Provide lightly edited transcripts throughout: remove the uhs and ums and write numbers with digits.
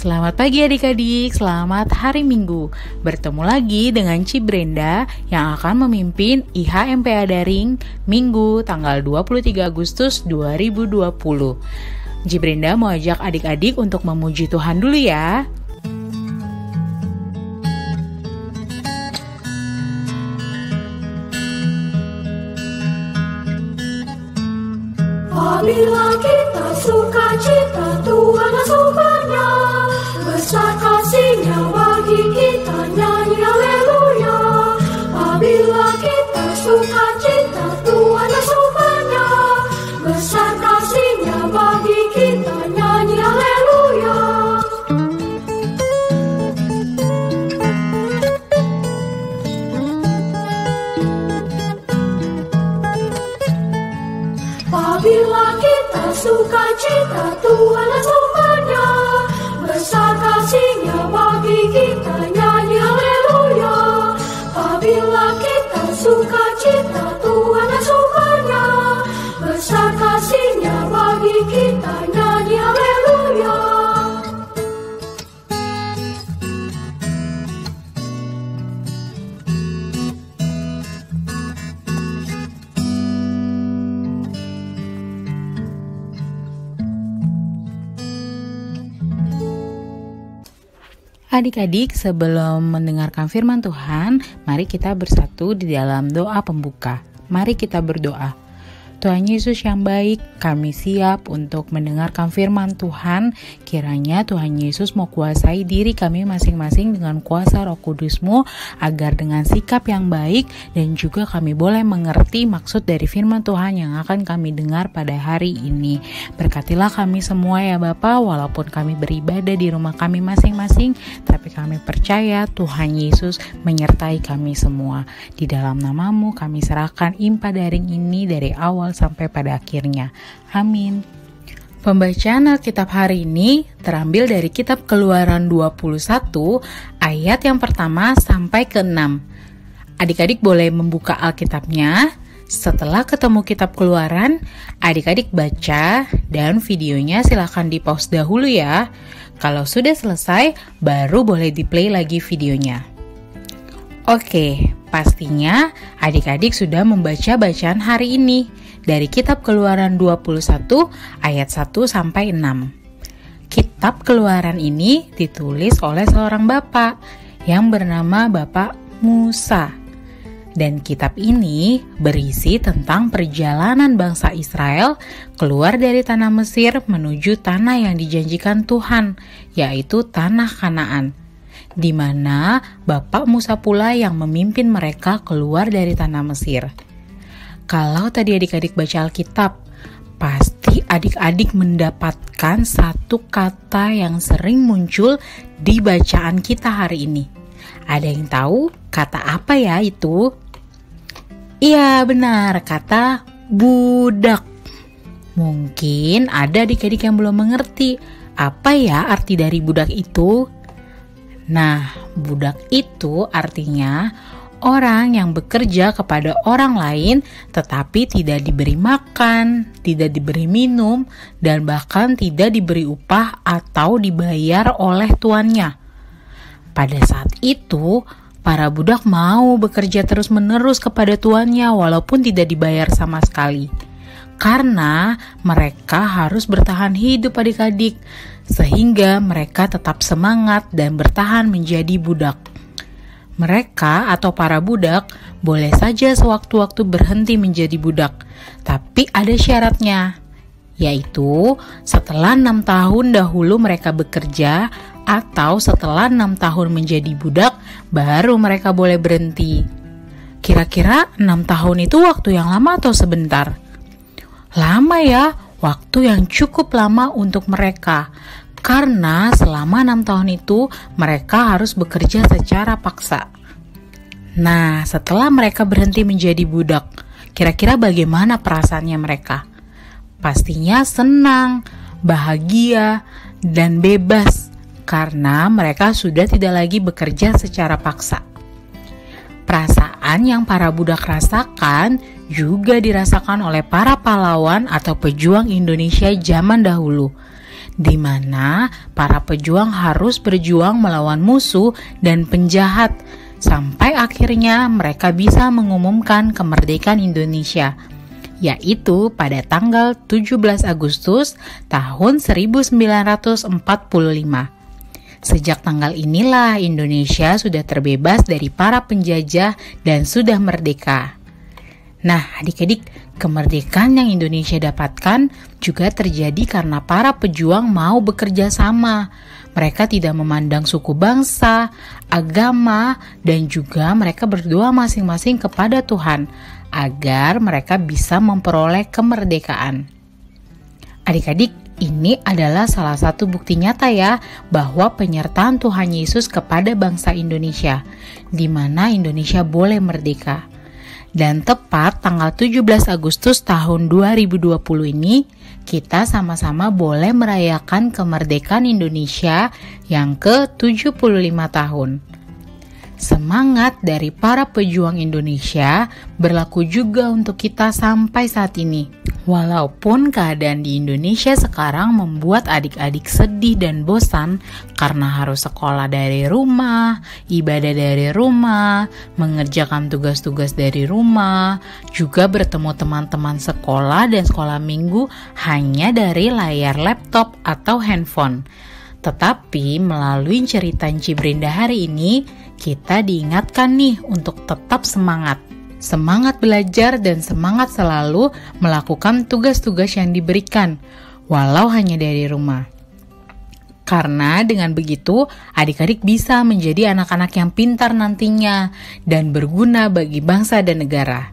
Selamat pagi adik-adik, selamat hari Minggu. Bertemu lagi dengan Ci Brenda yang akan memimpin IHMPA Daring Minggu tanggal 23 Agustus 2020. Ci Brenda mau ajak adik-adik untuk memuji Tuhan dulu ya. Apabila kita suka cita, Tuhan asupannya, besar kasih-Nya bagi kita, nyanyi haleluya. Apabila kita suka cita, Tuhan asupannya, besar kasih-Nya bagi kita, nyanyi haleluya. Apabila kita suka cita, Tuhan asupannya, besar kasih-Nya bagi kita, nyanyi haleluya. Apabila kita suka cita, Tuhan asupannya, besar kasih-Nya bagi kita, nyanyi haleluya. Adik-adik, sebelum mendengarkan firman Tuhan, mari kita bersatu di dalam doa pembuka. Mari kita berdoa. Tuhan Yesus yang baik, kami siap untuk mendengarkan firman Tuhan. Kiranya Tuhan Yesus mau kuasai diri kami masing-masing dengan kuasa Roh Kudus-Mu, agar dengan sikap yang baik dan juga kami boleh mengerti maksud dari firman Tuhan yang akan kami dengar pada hari ini. Berkatilah kami semua ya Bapa, walaupun kami beribadah di rumah kami masing-masing, tapi kami percaya Tuhan Yesus menyertai kami semua. Di dalam nama-Mu kami serahkan IMPA Daring ini dari awal sampai pada akhirnya. Amin. Pembacaan Alkitab hari ini terambil dari kitab Keluaran 21 ayat yang pertama sampai ke-6. Adik-adik boleh membuka Alkitabnya. Setelah ketemu kitab Keluaran, adik-adik baca dan videonya silahkan di-pause dahulu ya. Kalau sudah selesai, baru boleh di-play lagi videonya. Oke, pastinya adik-adik sudah membaca bacaan hari ini dari kitab Keluaran 21 ayat 1 sampai 6. Kitab Keluaran ini ditulis oleh seorang bapak yang bernama Bapak Musa. Dan kitab ini berisi tentang perjalanan bangsa Israel keluar dari tanah Mesir menuju tanah yang dijanjikan Tuhan, yaitu tanah Kanaan, di mana Bapak Musa pula yang memimpin mereka keluar dari tanah Mesir. Kalau tadi adik-adik baca Alkitab, pasti adik-adik mendapatkan satu kata yang sering muncul di bacaan kita hari ini. Ada yang tahu kata apa ya itu? Iya benar, kata budak. Mungkin ada adik-adik yang belum mengerti apa ya arti dari budak itu. Nah, budak itu artinya orang yang bekerja kepada orang lain tetapi tidak diberi makan, tidak diberi minum, dan bahkan tidak diberi upah atau dibayar oleh tuannya. Pada saat itu, para budak mau bekerja terus-menerus kepada tuannya walaupun tidak dibayar sama sekali. Karena mereka harus bertahan hidup adik-adik, sehingga mereka tetap semangat dan bertahan menjadi budak. Mereka atau para budak boleh saja sewaktu-waktu berhenti menjadi budak, tapi ada syaratnya, yaitu setelah 6 tahun dahulu mereka bekerja atau setelah 6 tahun menjadi budak, baru mereka boleh berhenti. Kira-kira 6 tahun itu waktu yang lama atau sebentar? Lama ya, waktu yang cukup lama untuk mereka. Karena selama 6 tahun itu mereka harus bekerja secara paksa. Nah, setelah mereka berhenti menjadi budak, kira-kira bagaimana perasaannya mereka? Pastinya senang, bahagia, dan bebas karena mereka sudah tidak lagi bekerja secara paksa. Perasaan yang para budak rasakan juga dirasakan oleh para pahlawan atau pejuang Indonesia zaman dahulu. di mana para pejuang harus berjuang melawan musuh dan penjahat, sampai akhirnya mereka bisa mengumumkan kemerdekaan Indonesia, yaitu pada tanggal 17 Agustus tahun 1945. Sejak tanggal inilah Indonesia sudah terbebas dari para penjajah dan sudah merdeka. Nah, adik-adik, kemerdekaan yang Indonesia dapatkan juga terjadi karena para pejuang mau bekerja sama. Mereka tidak memandang suku bangsa, agama, dan juga mereka berdoa masing-masing kepada Tuhan agar mereka bisa memperoleh kemerdekaan. Adik-adik, ini adalah salah satu bukti nyata ya bahwa penyertaan Tuhan Yesus kepada bangsa Indonesia, di mana Indonesia boleh merdeka. Dan tepat tanggal 17 Agustus tahun 2020 ini, kita sama-sama boleh merayakan kemerdekaan Indonesia yang ke-75 tahun. Semangat dari para pejuang Indonesia berlaku juga untuk kita sampai saat ini. Walaupun keadaan di Indonesia sekarang membuat adik-adik sedih dan bosan karena harus sekolah dari rumah, ibadah dari rumah, mengerjakan tugas-tugas dari rumah, juga bertemu teman-teman sekolah dan sekolah minggu hanya dari layar laptop atau handphone. Tetapi melalui cerita Enci Brenda hari ini, kita diingatkan nih untuk tetap semangat. Semangat belajar dan semangat selalu melakukan tugas-tugas yang diberikan, walau hanya dari rumah. Karena dengan begitu, adik-adik bisa menjadi anak-anak yang pintar nantinya dan berguna bagi bangsa dan negara.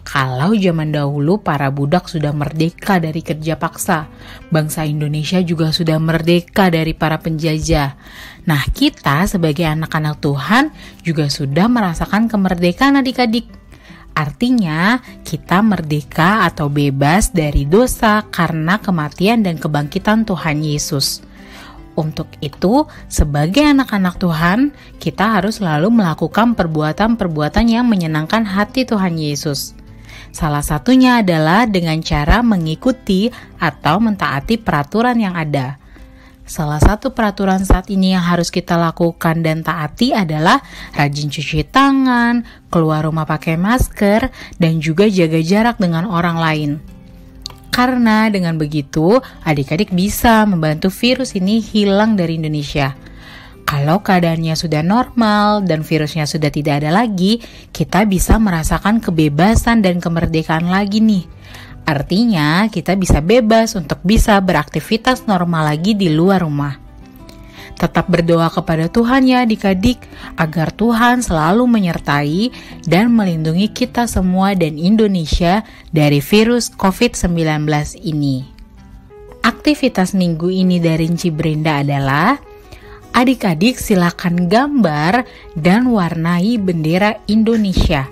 Kalau zaman dahulu para budak sudah merdeka dari kerja paksa, bangsa Indonesia juga sudah merdeka dari para penjajah. Nah, kita sebagai anak-anak Tuhan juga sudah merasakan kemerdekaan adik-adik. Artinya, kita merdeka atau bebas dari dosa karena kematian dan kebangkitan Tuhan Yesus. Untuk itu, sebagai anak-anak Tuhan, kita harus selalu melakukan perbuatan-perbuatan yang menyenangkan hati Tuhan Yesus. Salah satunya adalah dengan cara mengikuti atau mentaati peraturan yang ada. Salah satu peraturan saat ini yang harus kita lakukan dan taati adalah rajin cuci tangan, keluar rumah pakai masker, dan juga jaga jarak dengan orang lain. Karena dengan begitu, adik-adik bisa membantu virus ini hilang dari Indonesia. Kalau keadaannya sudah normal dan virusnya sudah tidak ada lagi, kita bisa merasakan kebebasan dan kemerdekaan lagi nih. Artinya, kita bisa bebas untuk bisa beraktivitas normal lagi di luar rumah. Tetap berdoa kepada Tuhan ya adik-adik, agar Tuhan selalu menyertai dan melindungi kita semua dan Indonesia dari virus COVID-19 ini. Aktivitas minggu ini dari Enci Brenda adalah: adik-adik silakan gambar dan warnai bendera Indonesia.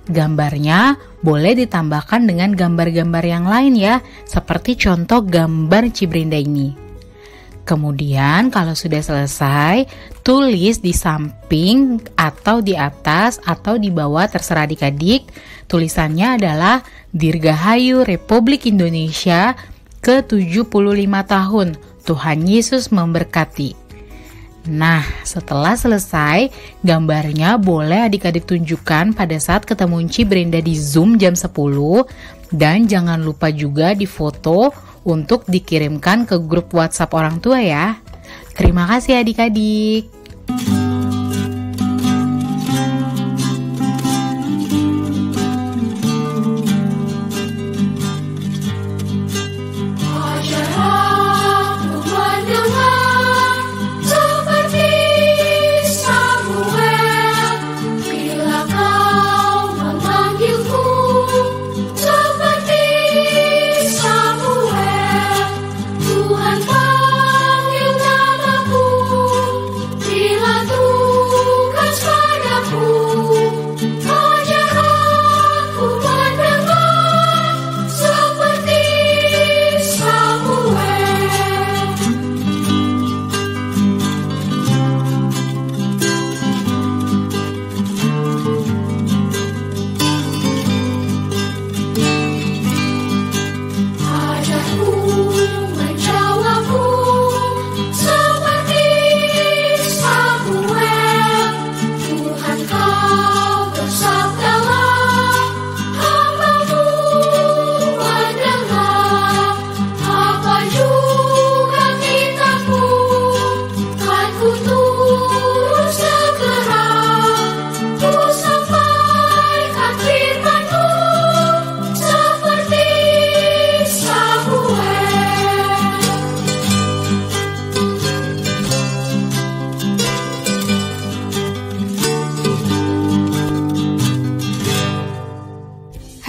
Gambarnya boleh ditambahkan dengan gambar-gambar yang lain ya, seperti contoh gambar Enci Brenda ini. Kemudian kalau sudah selesai, tulis di samping atau di atas atau di bawah terserah adik-adik. Tulisannya adalah Dirgahayu Republik Indonesia ke-75 tahun. Tuhan Yesus memberkati. Nah, setelah selesai, gambarnya boleh adik-adik tunjukkan pada saat ketemu Enci Brenda di Zoom jam 10. Dan jangan lupa juga difoto untuk dikirimkan ke grup WhatsApp orang tua ya. Terima kasih adik-adik. Tuhan panggil namaku.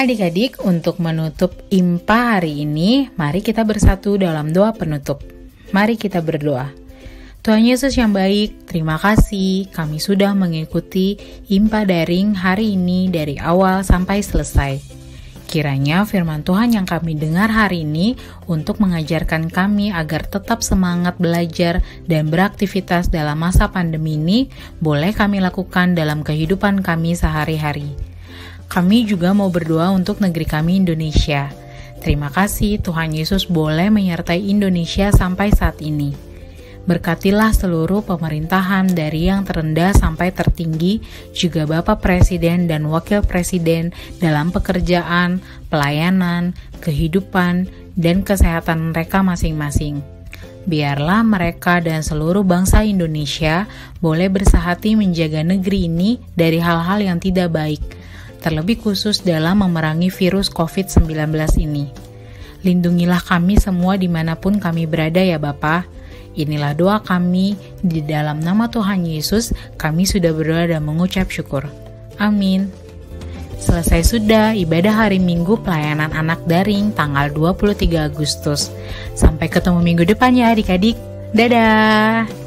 adik-adik, untuk menutup IMPA hari ini, mari kita bersatu dalam doa penutup. Mari kita berdoa. Tuhan Yesus yang baik, terima kasih kami sudah mengikuti IMPA daring hari ini dari awal sampai selesai. Kiranya firman Tuhan yang kami dengar hari ini untuk mengajarkan kami agar tetap semangat belajar dan beraktivitas dalam masa pandemi ini boleh kami lakukan dalam kehidupan kami sehari-hari. Kami juga mau berdoa untuk negeri kami Indonesia. Terima kasih Tuhan Yesus boleh menyertai Indonesia sampai saat ini. Berkatilah seluruh pemerintahan dari yang terendah sampai tertinggi, juga Bapak Presiden dan Wakil Presiden dalam pekerjaan, pelayanan, kehidupan, dan kesehatan mereka masing-masing. Biarlah mereka dan seluruh bangsa Indonesia boleh bersahati menjaga negeri ini dari hal-hal yang tidak baik, terlebih khusus dalam memerangi virus COVID-19 ini. Lindungilah kami semua dimanapun kami berada ya Bapa. Inilah doa kami, di dalam nama Tuhan Yesus kami sudah berdoa dan mengucap syukur. Amin. Selesai sudah ibadah hari Minggu pelayanan anak daring tanggal 23 Agustus. Sampai ketemu minggu depan ya adik-adik. Dadah!